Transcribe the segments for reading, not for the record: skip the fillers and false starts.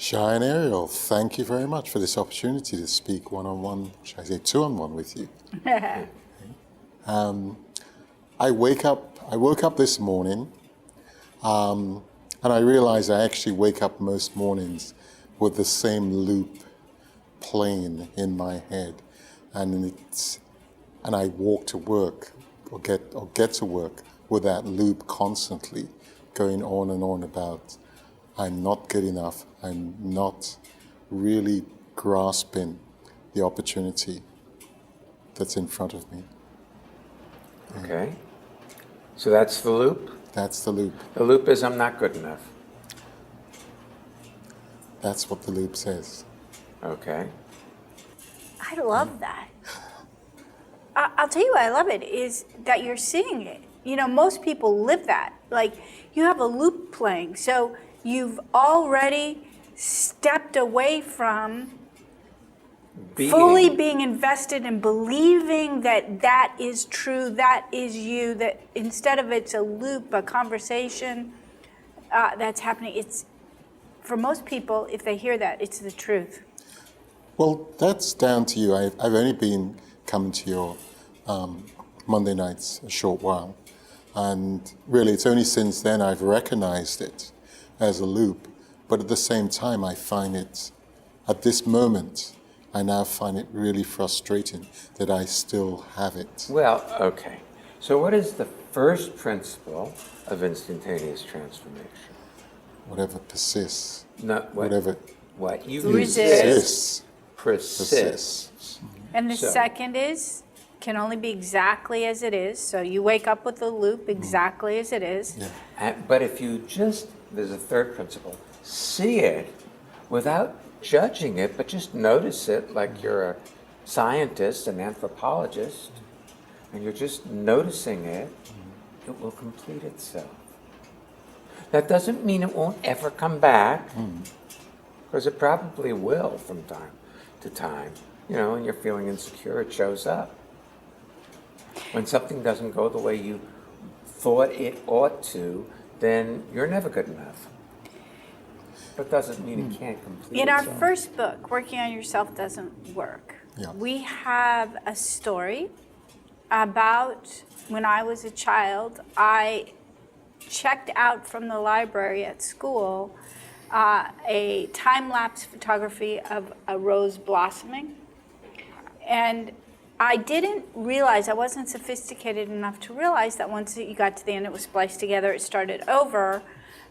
Shai and Ariel, thank you very much for this opportunity to speak one-on-one, should I say two-on-one with you. I woke up this morning, and I realized I actually wake up most mornings with the same loop playing in my head, and I walk to work or get to work with that loop constantly going on and on about I'm not good enough, I'm not really grasping the opportunity that's in front of me. Okay. So that's the loop? That's the loop. The loop is I'm not good enough. That's what the loop says. Okay. I love that. I'll tell you why I love it is that you're seeing it. You know, most people live that. Like, you have a loop playing. So you've already stepped away from fully being invested in believing that that is true, that is you, that instead of it's a loop, a conversation that's happening, it's, for most people, if they hear that, it's the truth. Well, that's down to you. I've only been coming to your Monday nights a short while. And really, it's only since then I've recognized it as a loop. But at the same time, I find it, at this moment, I now find it really frustrating that I still have it. Well, okay. So what is the first principle of instantaneous transformation? Whatever persists. Not what you Resist. Persists. And the second is, can only be exactly as it is. So you wake up with the loop exactly as it is. Yeah. But if you just, there's a third principle, see it without judging it, but just notice it like you're a scientist, an anthropologist, and you're just noticing it, it will complete itself. That doesn't mean it won't ever come back, because it probably will from time to time. You know, when you're feeling insecure, it shows up. When something doesn't go the way you thought it ought to, then you're never good enough. But doesn't mean it can't complete In our itself. first book, Working on Yourself Doesn't Work, we have a story about when I was a child. I checked out from the library at school a time-lapse photography of a rose blossoming. And I didn't realize, I wasn't sophisticated enough to realize that once you got to the end, it was spliced together, it started over,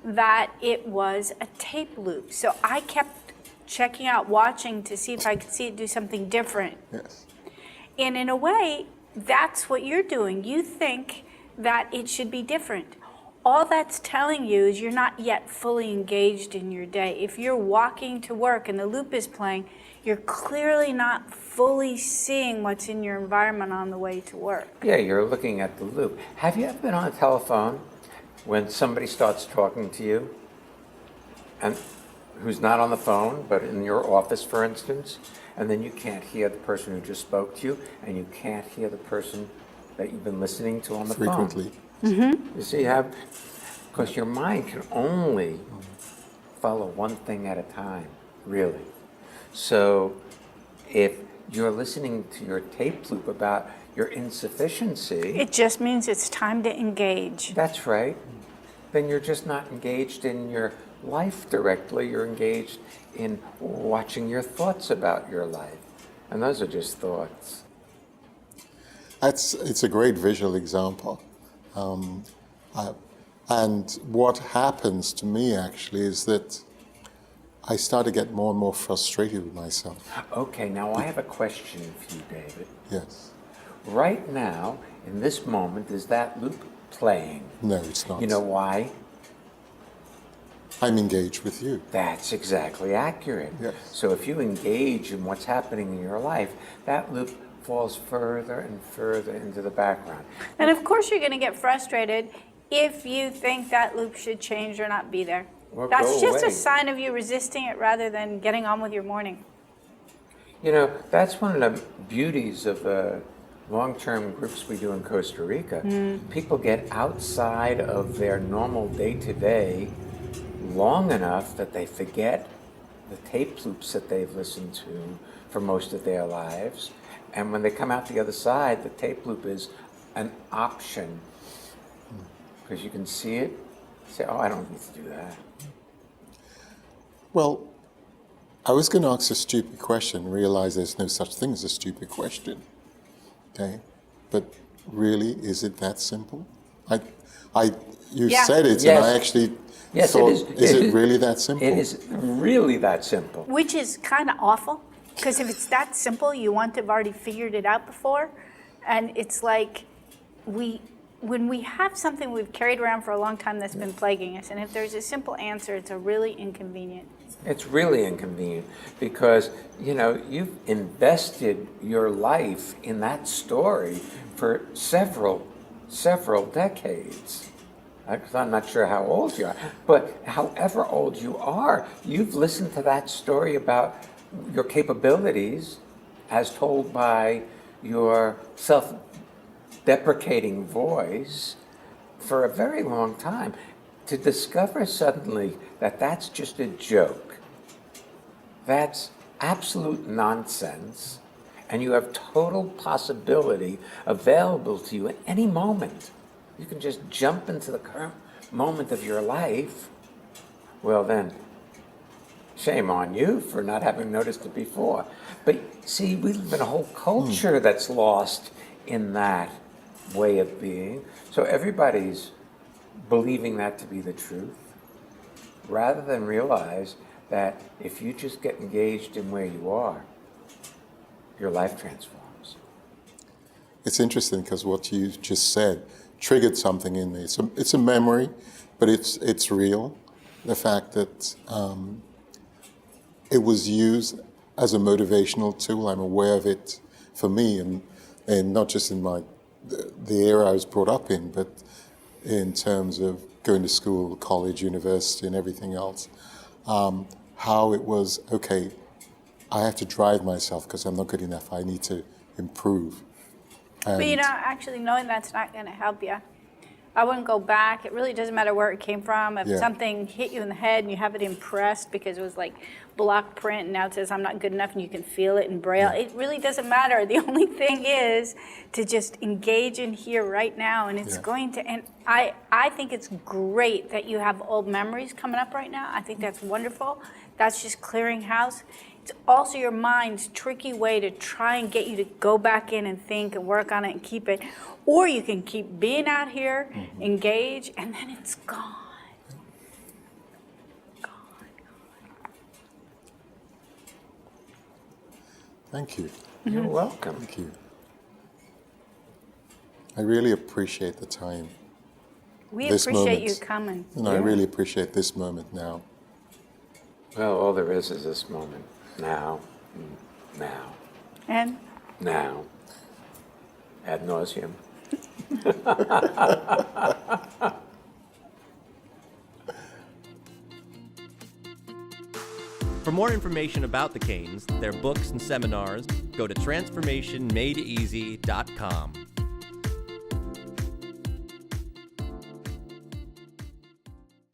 that it was a tape loop. So I kept checking out, watching to see if I could see it do something different. Yes. And in a way, that's what you're doing. You think that it should be different. All that's telling you is you're not yet fully engaged in your day. If you're walking to work and the loop is playing, you're clearly not fully seeing what's in your environment on the way to work. Yeah, you're looking at the loop. Have you ever been on a telephone when somebody starts talking to you, and who's not on the phone, but in your office, for instance, and then you can't hear the person who just spoke to you, and you can't hear the person that you've been listening to on the phone? Frequently. Mm-hmm. You see how, because your mind can only follow one thing at a time, really. So if you're listening to your tape loop about your insufficiency, It just means it's time to engage. that's right, then you're just not engaged in your life directly. You're engaged in watching your thoughts about your life. And those are just thoughts. It's a great visual example. And what happens to me actually is that I start to get more and more frustrated with myself. Okay, now I have a question for you, David. Yes. Right now, in this moment, is that loop playing? No, it's not. You know why? I'm engaged with you. That's exactly accurate. Yes. So if you engage in what's happening in your life, that loop falls further and further into the background. And of course you're going to get frustrated if you think that loop should change or not be there. Or That's go just away. a sign of you resisting it rather than getting on with your morning. You know, that's one of the beauties of the long-term groups we do in Costa Rica. People get outside of their normal day-to-day long enough that they forget the tape loops that they've listened to for most of their lives. And when they come out the other side, the tape loop is an option. Because you can see it, say, oh, I don't need to do that. Well, I was going to ask a stupid question, realize there's no such thing as a stupid question. Okay? But really, is it that simple? You Yeah. said it, Yes. and I actually Yes, thought, it is it really that simple? It is really that simple. Which is kind of awful, because if it's that simple, you want to have already figured it out before. And it's like when we have something we've carried around for a long time that's been plaguing us, and if there's a simple answer, it's a really inconvenient. It's really inconvenient because, you know, you've invested your life in that story for several decades. I'm not sure how old you are, but however old you are, you've listened to that story about your capabilities as told by your self-deprecating voice for a very long time. To discover suddenly that that's just a joke, that's absolute nonsense, and you have total possibility available to you at any moment. You can just jump into the current moment of your life. Well then, shame on you for not having noticed it before. But see, we live in a whole culture that's lost in that way of being. So everybody's believing that to be the truth, rather than realize that if you just get engaged in where you are, your life transforms. It's interesting because what you just said triggered something in me. It's a memory, but it's real. The fact that it was used as a motivational tool, I'm aware of it for me, and not just in the era I was brought up in, but in terms of going to school, college, university, and everything else. How it was, okay, I have to drive myself because I'm not good enough. I need to improve. But you know, actually knowing that's not going to help you. I wouldn't go back. It really doesn't matter where it came from. If something hit you in the head and you have it impressed because it was like block print and now it says I'm not good enough and you can feel it in Braille, it really doesn't matter. The only thing is to just engage in here right now, and it's going to, and I think it's great that you have old memories coming up right now. I think that's wonderful. That's just clearing house. It's also your mind's tricky way to try and get you to go back in and think and work on it and keep it. Or you can keep being out here, engage, and then it's gone. Thank you. You're welcome. Thank you. I really appreciate the time. We This appreciate moment. you coming. And I really appreciate this moment now. Well, all there is this moment. Now. And Now. Ad nauseum. For more information about the Canes, their books and seminars, go to transformationmadeeasy.com.